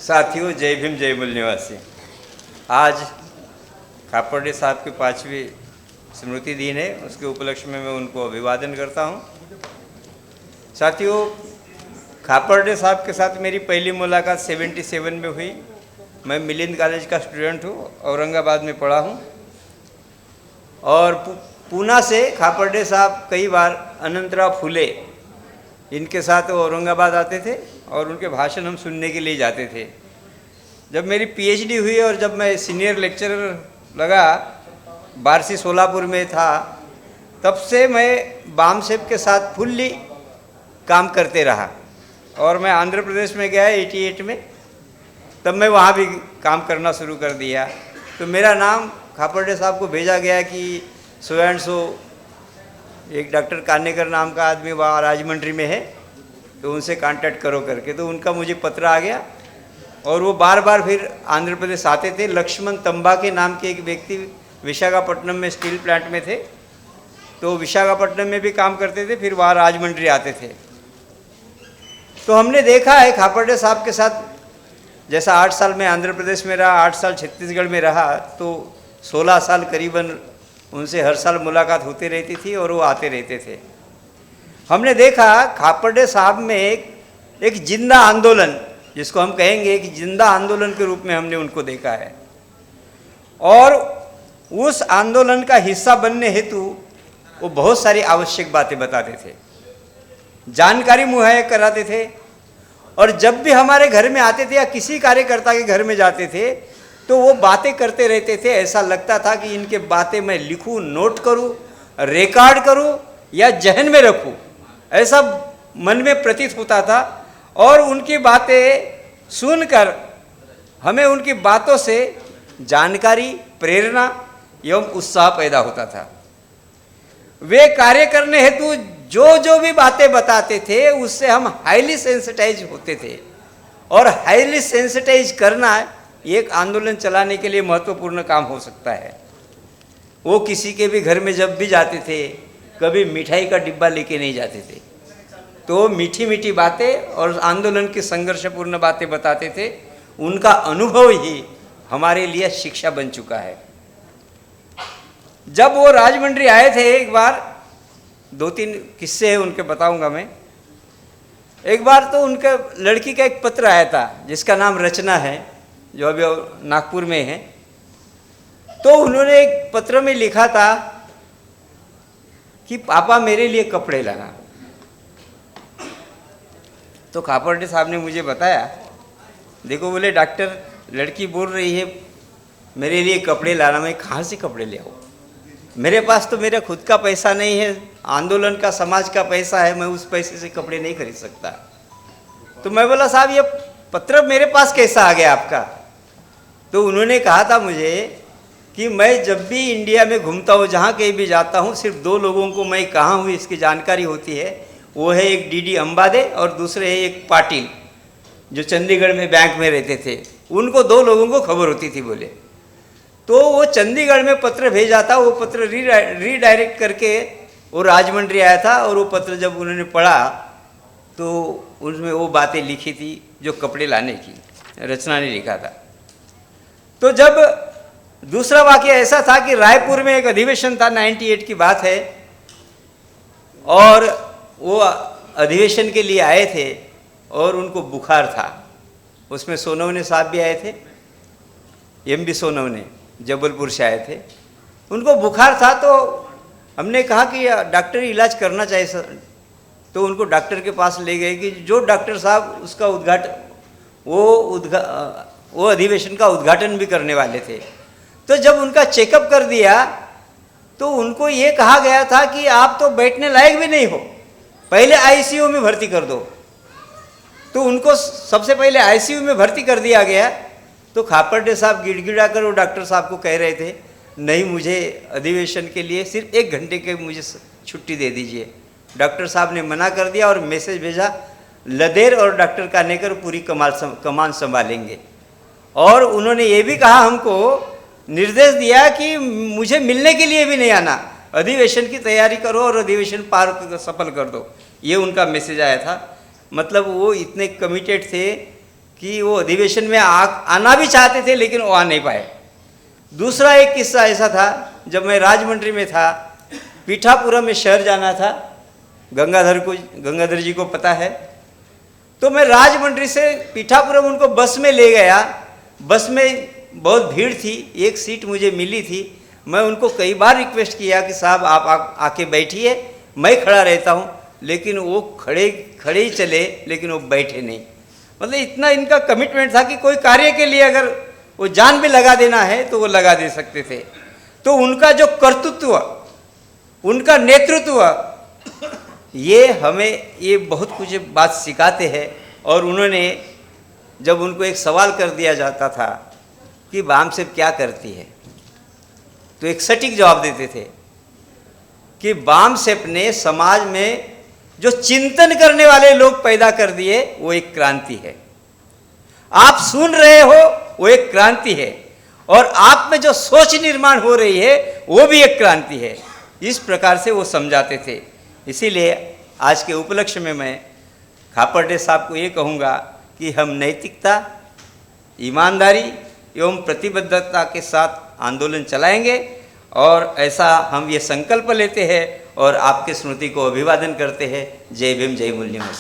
साथियों, जय भीम जय मूल निवासी। आज खापर्डे साहब की 5वीं स्मृति दिन है, उसके उपलक्ष्य में मैं उनको अभिवादन करता हूं। साथियों, खापर्डे साहब के साथ मेरी पहली मुलाकात 77 में हुई। मैं मिलिंद कॉलेज का स्टूडेंट हूं, औरंगाबाद में पढ़ा हूं। और पूना से खापर्डे साहब कई बार अनंतराव फुले इनके साथ औरंगाबाद आते थे और उनके भाषण हम सुनने के लिए जाते थे। जब मेरी पीएचडी हुई और जब मैं सीनियर लेक्चरर लगा, बारसी सोलापुर में था, तब से मैं बाम साहब के साथ फुल्ली काम करते रहा। और मैं आंध्र प्रदेश में गया 88 में, तब मैं वहाँ भी काम करना शुरू कर दिया। तो मेरा नाम खापर्डे साहब को भेजा गया कि सो एंड सो एक डॉक्टर कानेकर नाम का आदमी वहाँ राजमंड्री में है, तो उनसे कांटेक्ट करो करके। तो उनका मुझे पत्र आ गया और वो बार बार फिर आंध्र प्रदेश आते थे। लक्ष्मण तंबा के नाम के एक व्यक्ति विशाखापट्टनम में स्टील प्लांट में थे, तो विशाखापट्टनम में भी काम करते थे, फिर वहाँ राजमंड्री आते थे। तो हमने देखा है खापर्डे साहब के साथ, जैसा 8 साल में आंध्र प्रदेश में रहा, 8 साल छत्तीसगढ़ में रहा, तो 16 साल करीबन उनसे हर साल मुलाकात होती रहती थी और वो आते रहते थे। हमने देखा खापर्डे साहब में एक जिंदा आंदोलन, जिसको हम कहेंगे कि जिंदा आंदोलन के रूप में हमने उनको देखा है। और उस आंदोलन का हिस्सा बनने हेतु वो बहुत सारी आवश्यक बातें बताते थे, जानकारी मुहैया कराते थे। और जब भी हमारे घर में आते थे या किसी कार्यकर्ता के घर में जाते थे, तो वो बातें करते रहते थे। ऐसा लगता था कि इनके बातें मैं लिखूं, नोट करूं, रिकॉर्ड करूं या जहन में रखूं, ऐसा मन में प्रतीत होता था। और उनकी बातें सुनकर हमें उनकी बातों से जानकारी, प्रेरणा एवं उत्साह पैदा होता था। वे कार्य करने हेतु जो भी बातें बताते थे, उससे हम हाईली सेंसिटाइज होते थे। और हाईली सेंसिटाइज करना एक आंदोलन चलाने के लिए महत्वपूर्ण काम हो सकता है। वो किसी के भी घर में जब भी जाते थे, कभी मिठाई का डिब्बा लेके नहीं जाते थे, तो मीठी मीठी बातें और आंदोलन की संघर्षपूर्ण बातें बताते थे। उनका अनुभव ही हमारे लिए शिक्षा बन चुका है। जब वो राजमंड्री आए थे, एक बार 2-3 किस्से हैं उनके, बताऊंगा मैं। एक बार तो उनके लड़की का एक पत्र आया था जिसका नाम रचना है, जो अभी नागपुर में है। तो उन्होंने एक पत्र में लिखा था कि पापा मेरे लिए कपड़े लाना। तो खापर्डे साहब ने मुझे बताया, देखो बोले डॉक्टर, लड़की बोल रही है मेरे लिए कपड़े लाना, मैं कहाँ से कपड़े ले आऊँ? मेरे पास तो मेरा खुद का पैसा नहीं है, आंदोलन का, समाज का पैसा है, मैं उस पैसे से कपड़े नहीं खरीद सकता। तो मैं बोला साहब ये पत्र मेरे पास कैसा आ गया आपका? तो उन्होंने कहा था मुझे कि मैं जब भी इंडिया में घूमता हूँ, जहाँ कहीं भी जाता हूँ, सिर्फ 2 लोगों को मैं कहाँ हूँ इसकी जानकारी होती है। वो है एक डीडी अंबादे और दूसरे है एक पाटिल, जो चंडीगढ़ में बैंक में रहते थे। उनको 2 लोगों को खबर होती थी बोले। तो वो चंडीगढ़ में पत्र भेजा था, वो पत्र रीडायरेक्ट करके वो राजमंड्री आया था। और वो पत्र जब उन्होंने पढ़ा तो उसमें वो बातें लिखी थी जो कपड़े लाने की रचना ने लिखा था। तो जब दूसरा वाक़या ऐसा था कि रायपुर में एक अधिवेशन था, 98 की बात है, और वो अधिवेशन के लिए आए थे और उनको बुखार था। उसमें सोनवने साहब भी आए थे, एमबी सोनवने जबलपुर से आए थे। उनको बुखार था, तो हमने कहा कि डॉक्टर इलाज करना चाहिए सर। तो उनको डॉक्टर के पास ले गए कि जो डॉक्टर साहब उसका वो अधिवेशन का उद्घाटन भी करने वाले थे। तो जब उनका चेकअप कर दिया तो उनको ये कहा गया था कि आप तो बैठने लायक भी नहीं हो, पहले आईसीयू में भर्ती कर दो। तो उनको सबसे पहले आईसीयू में भर्ती कर दिया गया। तो खापर्डे साहब गिड़गिड़ा कर वो डॉक्टर साहब को कह रहे थे, नहीं, मुझे अधिवेशन के लिए सिर्फ 1 घंटे के मुझे छुट्टी दे दीजिए। डॉक्टर साहब ने मना कर दिया और मैसेज भेजा, लदेर और डॉक्टर कानेकर पूरी कमान संभालेंगे। और उन्होंने ये भी कहा, हमको निर्देश दिया कि मुझे मिलने के लिए भी नहीं आना, अधिवेशन की तैयारी करो और अधिवेशन सफल कर दो। ये उनका मैसेज आया था। मतलब वो इतने कमिटेड थे कि वो अधिवेशन में आना भी चाहते थे लेकिन वो आ नहीं पाए। दूसरा एक किस्सा ऐसा था, जब मैं राजमंड्री में था, पीठापुरम में शहर जाना था, गंगाधर जी को पता है, तो मैं राजमंड्री से पीठापुरम उनको बस में ले गया। बस में बहुत भीड़ थी, एक सीट मुझे मिली थी। मैं उनको कई बार रिक्वेस्ट किया कि साहब आप आके बैठिए, मैं खड़ा रहता हूँ, लेकिन वो खड़े ही चले, लेकिन वो बैठे नहीं। मतलब इतना इनका कमिटमेंट था कि कोई कार्य के लिए अगर वो जान भी लगा देना है तो वो लगा दे सकते थे। तो उनका जो कर्तृत्व, उनका नेतृत्व, ये हमें ये बहुत कुछ बात सिखाते हैं। और उन्होंने जब उनको एक सवाल कर दिया जाता था कि बामसेप क्या करती है, तो एक सटीक जवाब देते थे कि बामसेप ने समाज में जो चिंतन करने वाले लोग पैदा कर दिए वो एक क्रांति है। आप सुन रहे हो वो एक क्रांति है, और आप में जो सोच निर्माण हो रही है वो भी एक क्रांति है। इस प्रकार से वो समझाते थे। इसीलिए आज के उपलक्ष्य में मैं खापर्डे साहब को ये कहूँगा कि हम नैतिकता, ईमानदारी एवं प्रतिबद्धता के साथ आंदोलन चलाएंगे, और ऐसा हम ये संकल्प लेते हैं और आपके स्मृति को अभिवादन करते हैं। जय भीम, जय मूल्य।